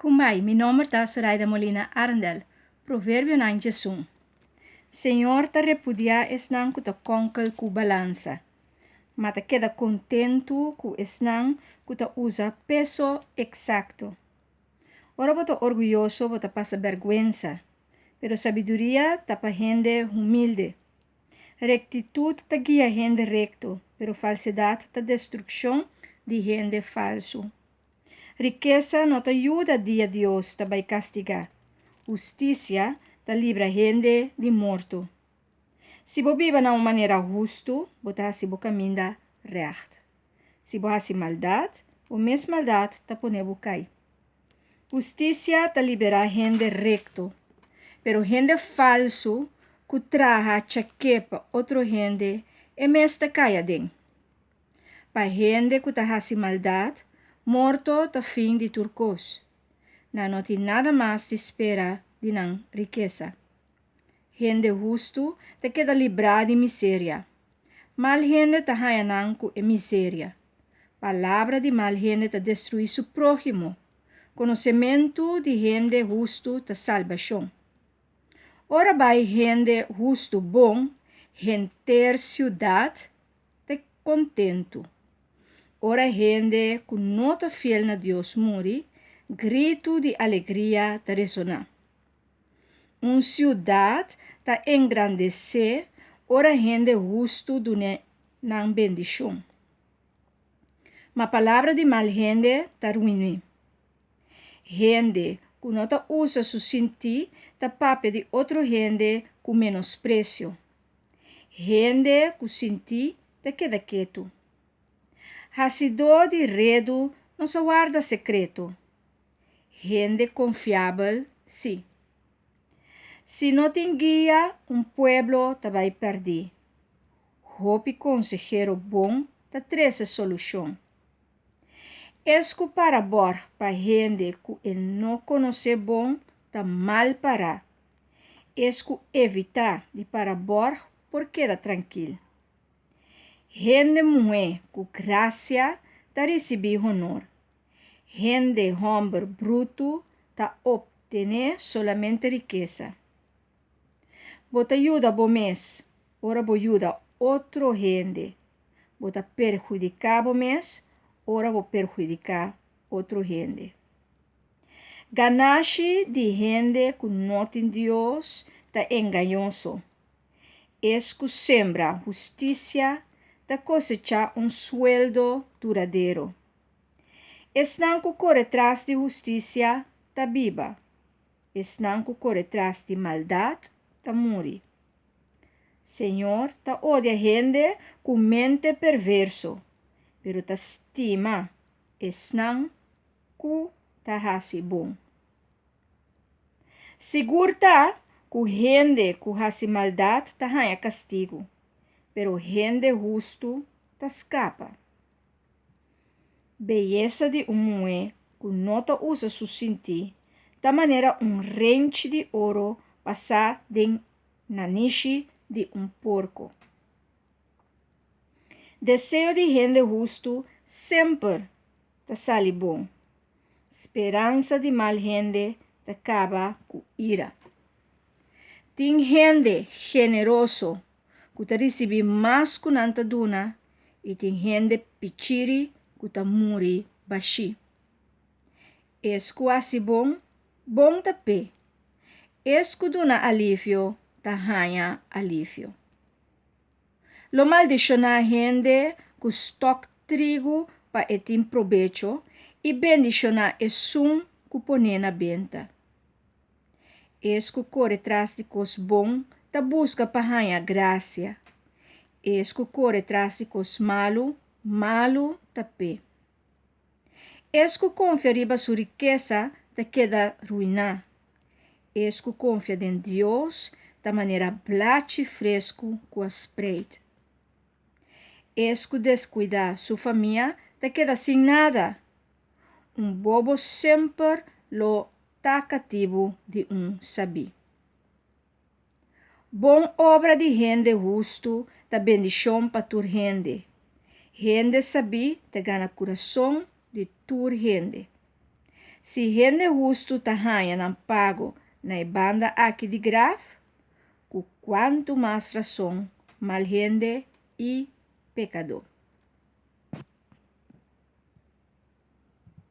Kumai, mi nome é Zoraida Molina Arndel, Provérbio 91. Senhor ta repudia esnan ku ta konkel ku balança, mas ta queda contento ku esnan ku ta usa peso exacto. Ora bota orgulhoso bota passa vergüenza, pero sabedoria ta pa gente humilde. Rectitud ta guia gente recto, pero falsidade ta destruição de gente falso. Riqueza não te ajuda dia Deus te vai castigar. Justiça te livra gente de morto. Se você vive de uma maneira justa, você vai caminhar reto. Se você faz maldade, a mesma maldade te põe a cair. Justiça te libera gente recto, pero gente falso que traja chaquepa outra gente é mesmo te caia dentro. Para gente que te faz maldade, morto ta fim de turcos. Não tem nada mais de espera de não riqueza. Gente justo te queda librada de miséria. Mal gente ta hayanang com miséria. Palavra de mal gente ta destruir su prójimo. Conhecimento de gente justo ta salvação. Ora vai gente justo bom, gente ciudad te contento. Ora gente que não está fiel na Deus morre, grito de alegria te ressonar. Ciudad ta engrandecer, ora gente justo dune nan bendição. Ma palavra de mal gente ta ruine. Gente que não ta usa su sentir, ta pape de outra gente com menosprecio. Gente que sentir ta queda quieto. Hasidor de redo não se guarda secreto. Gente confiável, sim. Se não tem guia, pueblo te vai perder. Hope consejero bom te traz solução. Esco para bor para gente que não conhece bom, te mal para. Esco evitar de para bor porque era tranquilo. Gente mulher com graça ta receber honor. Gente homem bruto ta obtener solamente riqueza. Bota ajuda bo mês, ora bo ajuda outro gente. Bota perjudicar bo mês, ora bo perjudicar outro gente. Ganache de gente que não tem Deus ta enganoso. Esco sembra justiça ta cosecha sueldo duradeiro. Esnan que corre atrás de justiça ta viva. Esnan que corre atrás de maldade ta morre. Senhor ta odia gente com mente perverso, pero ta estima esnan que ta hasi bom. Segurta que gente que hasi maldade ta haya castigo, pero gente justo ta escapa. Beleza de mulher que não usa su sentir, da maneira rente de ouro passar de naniche de porco. Desejo de gente justo sempre te sale bom. Esperança de mal gente te acaba com ira. Tem gente generoso que te recebe mais que nanta duna e tem gente pichiri que te muri baixi. Esco assim bom te pé. Esco duna alívio, te hanha alívio. Lo maldiciona gente que stock trigo pa etim provecho e bendiciona esum que pone na benta. Esco corre atrás de cos bom, te busca pa hanha graça. Esco corre atrás de cos malo te pé. Esco confia riba su riqueza, te queda ruinar. Esco confia em Deus, da maneira blate fresco com a spread. Esco descuida sua família, te queda sem nada. Bobo sempre lo tá cativo de sabi. Bom obra de gente justo, ta bendição pa tur gente. Gente sabi te gana coração de tur gente. Se gente justo tahanha não pago na banda aqui de graf, com quanto mais razão, mal gente e pecador.